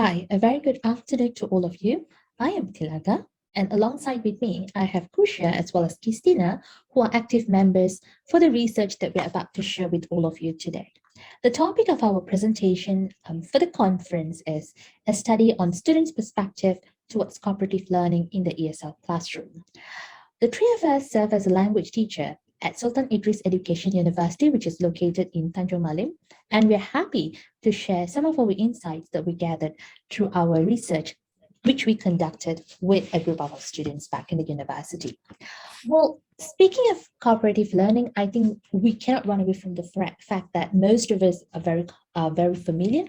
Hi, a very good afternoon to all of you. I am Thilaga, and alongside with me, I have Khursiah as well as Qistina, who are active members for the research that we're about to share with all of you today. The topic of our presentation for the conference is a study on students' perspective towards cooperative learning in the ESL classroom. The three of us serve as a language teacher at Sultan Idris Education University, which is located in Tanjung Malim, and we're happy to share some of our insights that we gathered through our research, which we conducted with a group of our students back in the university. Well, speaking of cooperative learning, I think we cannot run away from the fact that most of us are very familiar,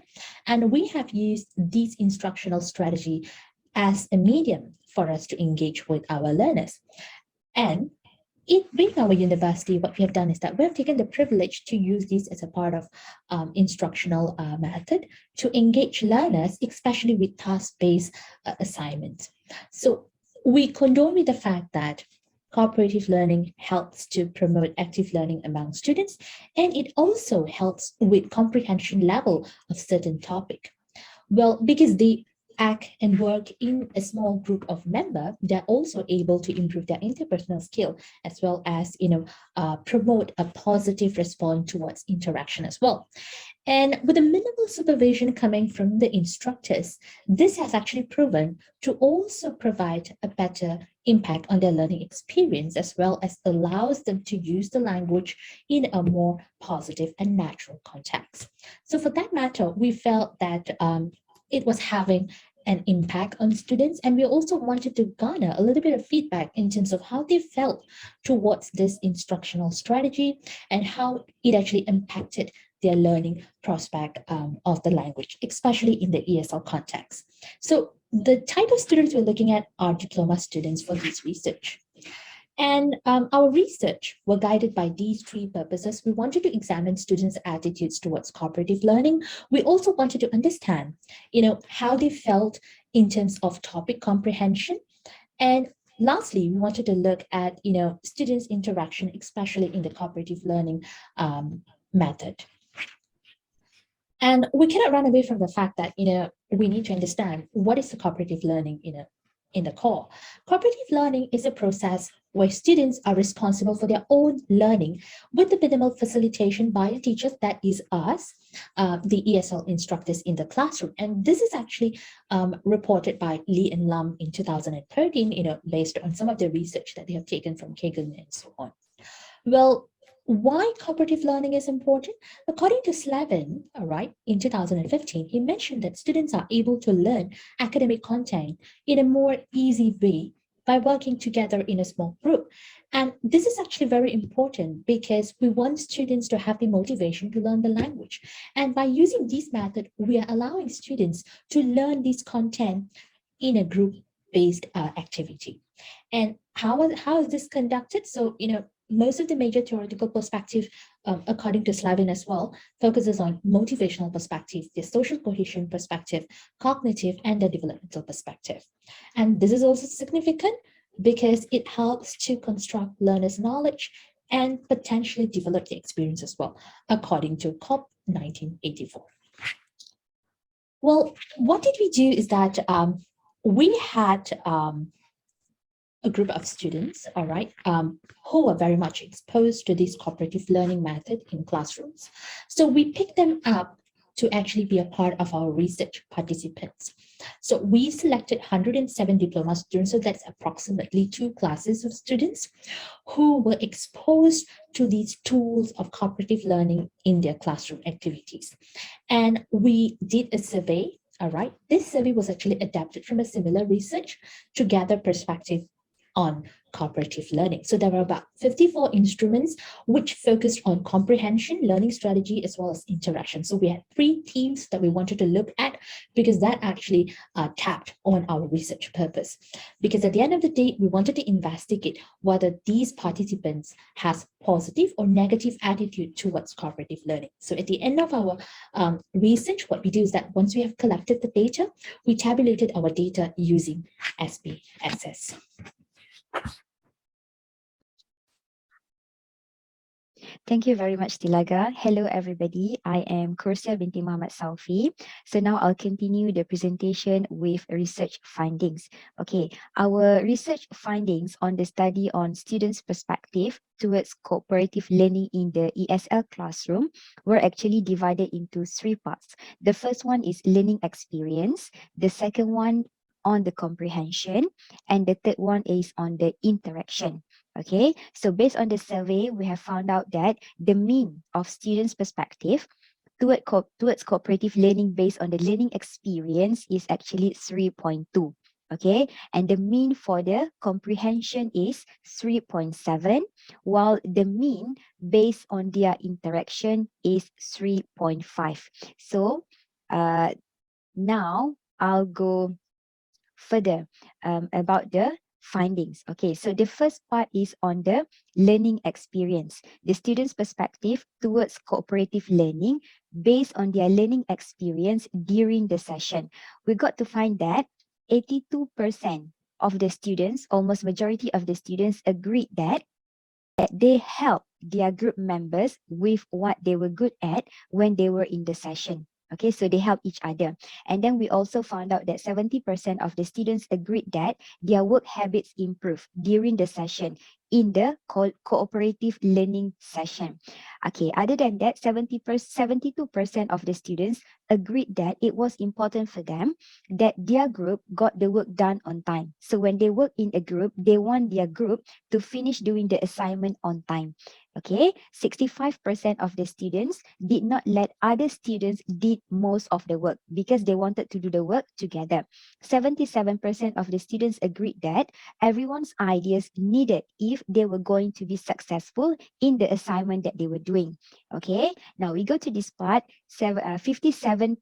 and we have used this instructional strategy as a medium for us to engage with our learners. And being our university, what we have done is that we have taken the privilege to use this as a part of instructional method to engage learners, especially with task-based assignments. So we condone with the fact that cooperative learning helps to promote active learning among students, and it also helps with comprehension level of certain topic. Well, because they act and work in a small group of members, they're also able to improve their interpersonal skill as well as promote a positive response towards interaction as well. And with a minimal supervision coming from the instructors, this has actually proven to also provide a better impact on their learning experience, as well as allows them to use the language in a more positive and natural context. So for that matter, we felt that it was having an impact on students, and we also wanted to garner a little bit of feedback in terms of how they felt towards this instructional strategy and how it actually impacted their learning prospect of the language, especially in the ESL context. So the type of students we're looking at are diploma students for this research. And our research were guided by these three purposes. We wanted to examine students' attitudes towards cooperative learning. We also wanted to understand, how they felt in terms of topic comprehension. And lastly, we wanted to look at, students' interaction, especially in the cooperative learning method. And we cannot run away from the fact that, we need to understand what is the cooperative learning, in the core. Cooperative learning is a process where students are responsible for their own learning with the minimal facilitation by the teachers, that is us, the ESL instructors in the classroom. And this is actually reported by Lee and Lam in 2013, based on some of the research that they have taken from Kagan and so on. Well, why cooperative learning is important? According to Slavin, in 2015, he mentioned that students are able to learn academic content in a more easy way by working together in a small group. And this is actually very important because we want students to have the motivation to learn the language. And by using this method, we are allowing students to learn this content in a group-based activity. And how is this conducted? So, most of the major theoretical perspective, according to Slavin as well, focuses on motivational perspective, the social cohesion perspective, cognitive, and the developmental perspective. And this is also significant because it helps to construct learners' knowledge and potentially develop the experience as well, according to COP 1984. Well, what did we do is that we had a group of students, who are very much exposed to this cooperative learning method in classrooms. So we picked them up to actually be a part of our research participants. So we selected 107 diploma students, so that's approximately 2 classes of students who were exposed to these tools of cooperative learning in their classroom activities. And we did a survey. This survey was actually adapted from a similar research to gather perspective on cooperative learning. So there were about 54 instruments which focused on comprehension, learning strategy, as well as interaction. So we had 3 themes that we wanted to look at because that actually tapped on our research purpose. Because at the end of the day, we wanted to investigate whether these participants has positive or negative attitude towards cooperative learning. So at the end of our research, what we do is that once we have collected the data, we tabulated our data using SPSS. Thank you very much, Thilaga. Hello, everybody. I am Khursiah binti Mohammad Sauffi. So now I'll continue the presentation with research findings. Okay, our research findings on the study on students' perspective towards cooperative learning in the ESL classroom were actually divided into three parts. The first one is learning experience. The second one on the comprehension, and the third one is on the interaction. Okay, so based on the survey, we have found out that the mean of students' perspective towards cooperative learning based on the learning experience is actually 3.2. Okay, and the mean for the comprehension is 3.7, while the mean based on their interaction is 3.5. So now I'll go further about the findings. Okay, so the first part is on the learning experience, the student's perspective towards cooperative learning based on their learning experience during the session. We got to find that 82% of the students, almost majority of the students, agreed that they help their group members with what they were good at when they were in the session. Okay, so they help each other. And then we also found out that 70% of the students agreed that their work habits improve during the session in the cooperative learning session. Okay, other than that, 72% of the students agreed that it was important for them that their group got the work done on time. So when they work in a group, they want their group to finish doing the assignment on time. Okay, 65% of the students did not let other students did most of the work because they wanted to do the work together. 77% of the students agreed that everyone's ideas needed if they were going to be successful in the assignment that they were doing. Okay, now we go to this part. 57%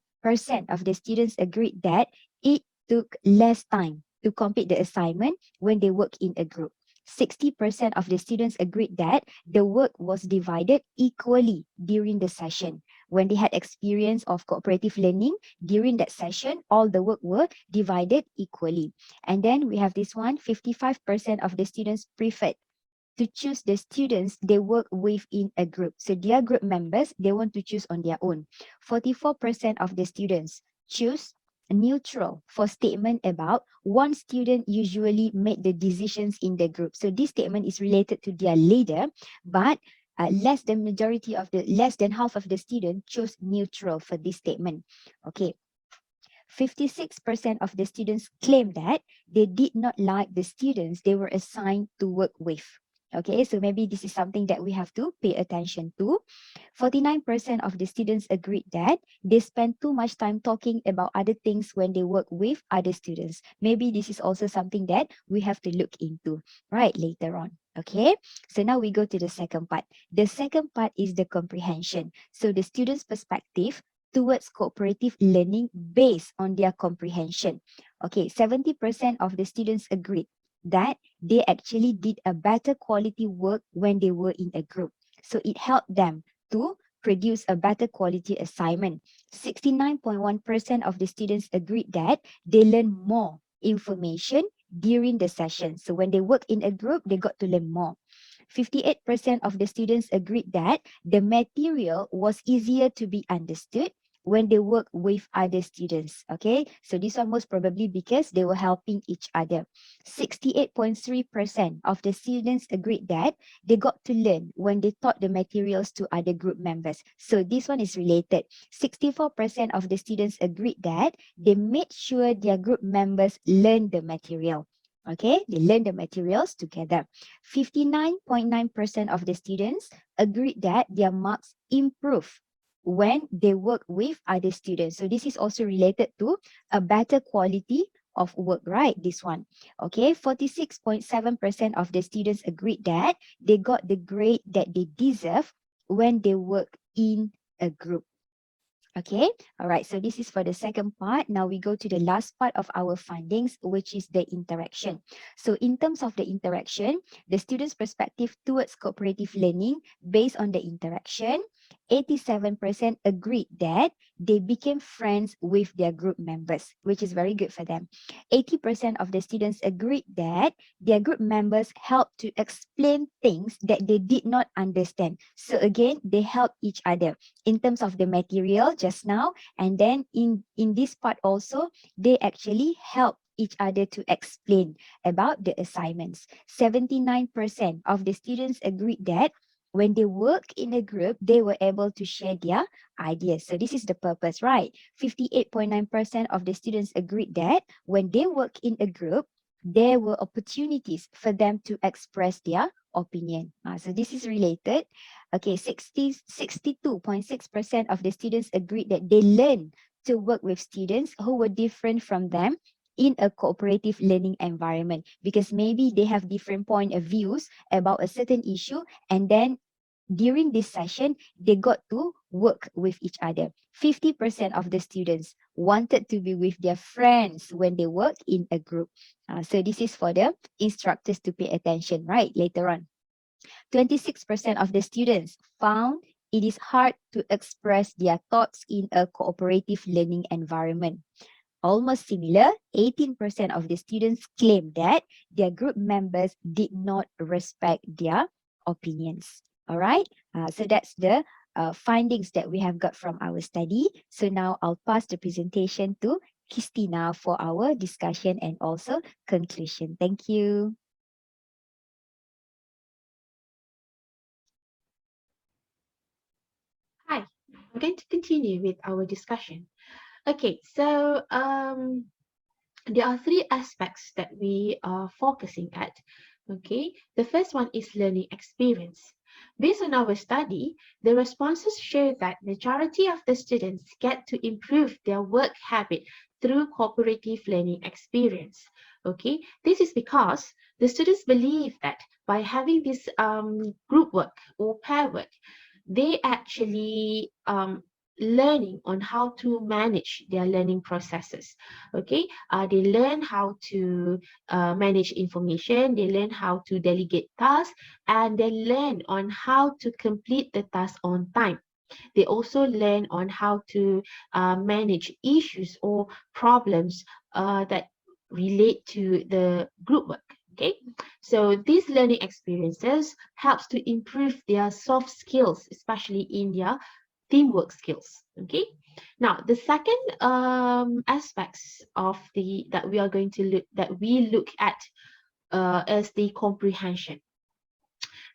of the students agreed that it took less time to complete the assignment when they work in a group. 60% of the students agreed that the work was divided equally during the session. When they had experience of cooperative learning, during that session, all the work were divided equally. And then we have this one, 55% of the students preferred to choose the students they work with in a group. So their group members, they want to choose on their own. 44% of the students choose neutral for statement about one student usually made the decisions in the group. So this statement is related to their leader, but less than half of the student chose neutral for this statement. Okay. 56% of the students claim that they did not like the students they were assigned to work with. Okay, so maybe this is something that we have to pay attention to. 49% of the students agreed that they spend too much time talking about other things when they work with other students. Maybe this is also something that we have to look into, right, later on. Okay, so now we go to the second part. The second part is the comprehension. So the student's perspective towards cooperative learning based on their comprehension. Okay, 70% of the students agreed that they actually did a better quality work when they were in a group. So it helped them to produce a better quality assignment. 69.1% of the students agreed that they learn more information during the session. So when they work in a group, they got to learn more. 58% of the students agreed that the material was easier to be understood when they work with other students. Okay, so this one most probably because they were helping each other. 68.3% of the students agreed that they got to learn when they taught the materials to other group members. So this one is related. 64% of the students agreed that they made sure their group members learned the material. Okay, they learn the materials together. 59.9% of the students agreed that their marks improve when they work with other students. So this is also related to a better quality of work, right? This one. Okay, 46.7% of the students agreed that they got the grade that they deserve when they work in a group. Okay, all right, so this is for the second part. Now we go to the last part of our findings, which is the interaction. So in terms of the interaction, the student's perspective towards cooperative learning based on the interaction, 87% agreed that they became friends with their group members, which is very good for them. 80% of the students agreed that their group members helped to explain things that they did not understand. So again, they help each other in terms of the material just now. And then in this part also, they actually help each other to explain about the assignments. 79% of the students agreed that when they work in a group, they were able to share their ideas. So this is the purpose, right? 58.9% of the students agreed that when they work in a group, there were opportunities for them to express their opinion. So this is related. Okay, 62.6% of the students agreed that they learned to work with students who were different from them in a cooperative learning environment, because maybe they have different point of views about a certain issue, and then during this session they got to work with each other. 50% of the students wanted to be with their friends when they work in a group. So this is for the instructors to pay attention, right, later on. 26% of the students found it is hard to express their thoughts in a cooperative learning environment. Almost similar, 18% of the students claim that their group members did not respect their opinions. All right, so that's the findings that we have got from our study. So now I'll pass the presentation to Qistina for our discussion and also conclusion. Thank you. Hi, I'm going to continue with our discussion. Okay, so there are three aspects that we are focusing at. Okay, the first one is learning experience. Based on our study, the responses show that majority of the students get to improve their work habit through cooperative learning experience. Okay, this is because the students believe that by having this group work or pair work, they actually learning on how to manage their learning processes. Okay, they learn how to manage information, they learn how to delegate tasks, and they learn on how to complete the task on time. They also learn on how to manage issues or problems that relate to the group work. Okay, so these learning experiences helps to improve their soft skills, especially in their teamwork skills. Okay, now the second aspects of the that we are going to look at is the comprehension.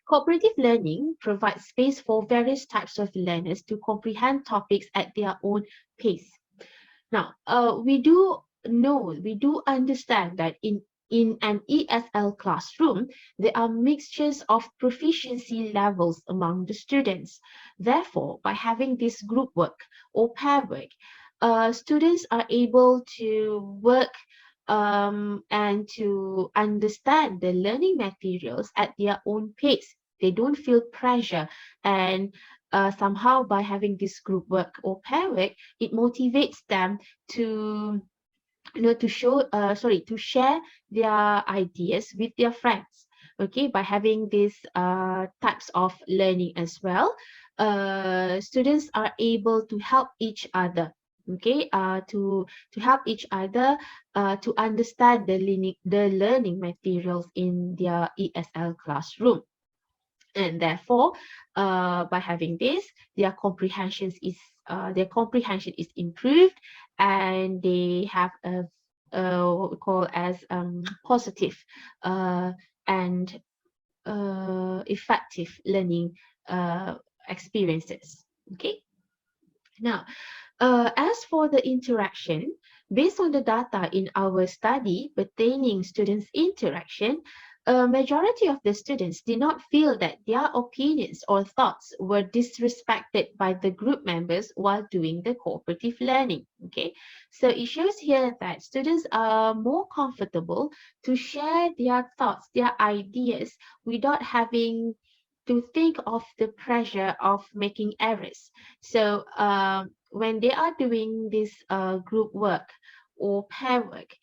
Cooperative learning provides space for various types of learners to comprehend topics at their own pace. Now, we do understand that in an ESL classroom, there are mixtures of proficiency levels among the students. Therefore, by having this group work or pair work, students are able to work and to understand the learning materials at their own pace. They don't feel pressure, and somehow by having this group work or pair work, it motivates them to to share their ideas with their friends. Okay, by having these types of learning as well, students are able to help each other. Okay, to help each other to understand the learning materials in their ESL classroom. And therefore, by having this, their comprehension is improved, and they have what we call as positive and effective learning experiences. Okay. Now, as for the interaction, based on the data in our study pertaining students' interaction, a majority of the students did not feel that their opinions or thoughts were disrespected by the group members while doing the cooperative learning. Okay, so it shows here that students are more comfortable to share their thoughts, their ideas, without having to think of the pressure of making errors. So when they are doing this group work or pair work,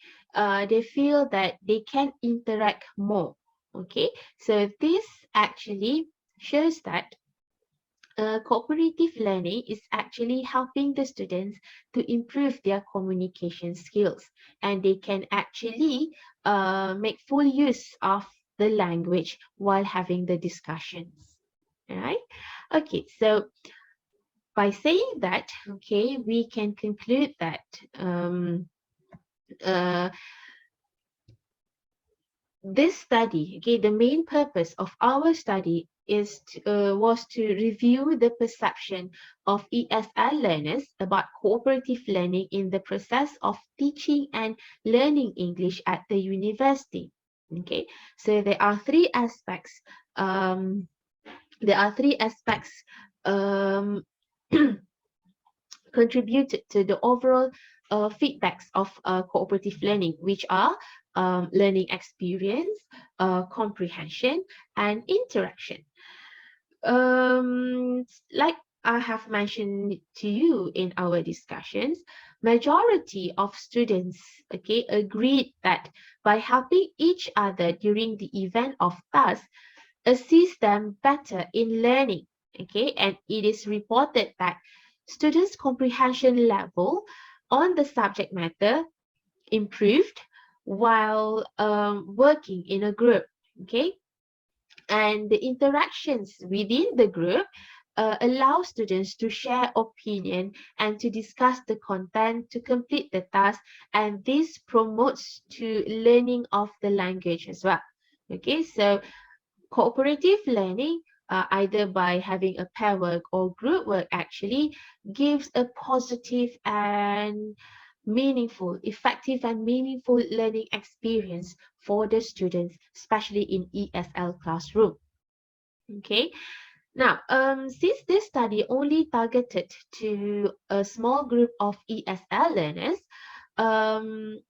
they feel that they can interact more. Okay, so this actually shows that cooperative learning is actually helping the students to improve their communication skills, and they can actually make full use of the language while having the discussions. All right. Okay. So by saying that, okay, we can conclude that uh, this study, okay, the main purpose of our study was to review the perception of ESL learners about cooperative learning in the process of teaching and learning English at the university. Okay, so there are three aspects. There are three aspects um, contributed to the overall feedbacks of cooperative learning, which are learning experience, comprehension, and interaction. Like I have mentioned to you in our discussions, majority of students, okay, agreed that by helping each other during the event of task assist them better in learning. Okay, and it is reported that students' comprehension level on the subject matter improved while working in a group. Okay, and the interactions within the group allow students to share opinion and to discuss the content to complete the task, and this promotes to learning of the language as well. Okay, so cooperative learning, either by having a pair work or group work, actually gives a positive and meaningful, effective and meaningful learning experience for the students, especially in ESL classroom. Okay, now, since this study only targeted to a small group of ESL learners, um,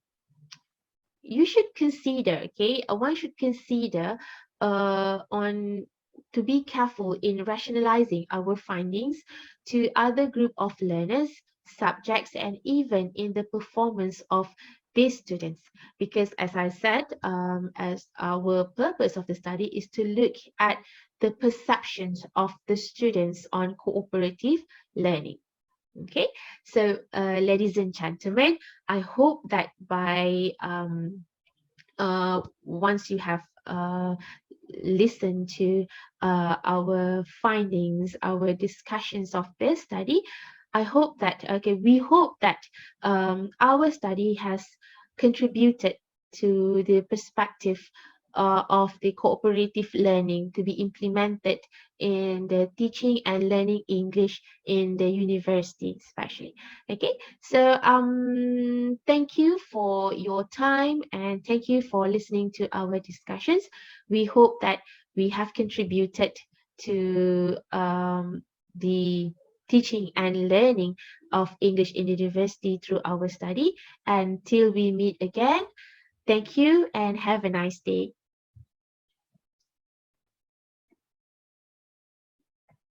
you should consider, okay, one should consider on to be careful in rationalizing our findings to other group of learners, subjects, and even in the performance of these students. Because as I said, as our purpose of the study is to look at the perceptions of the students on cooperative learning. Okay, so ladies and gentlemen, I hope that by once you have listened to our findings, our discussions of this study, I hope that, okay, we hope that our study has contributed to the perspective of the cooperative learning to be implemented in the teaching and learning English in the university, especially. Okay, so thank you for your time and thank you for listening to our discussions. We hope that we have contributed to the teaching and learning of English in the university through our study. Until we meet again, thank you and have a nice day.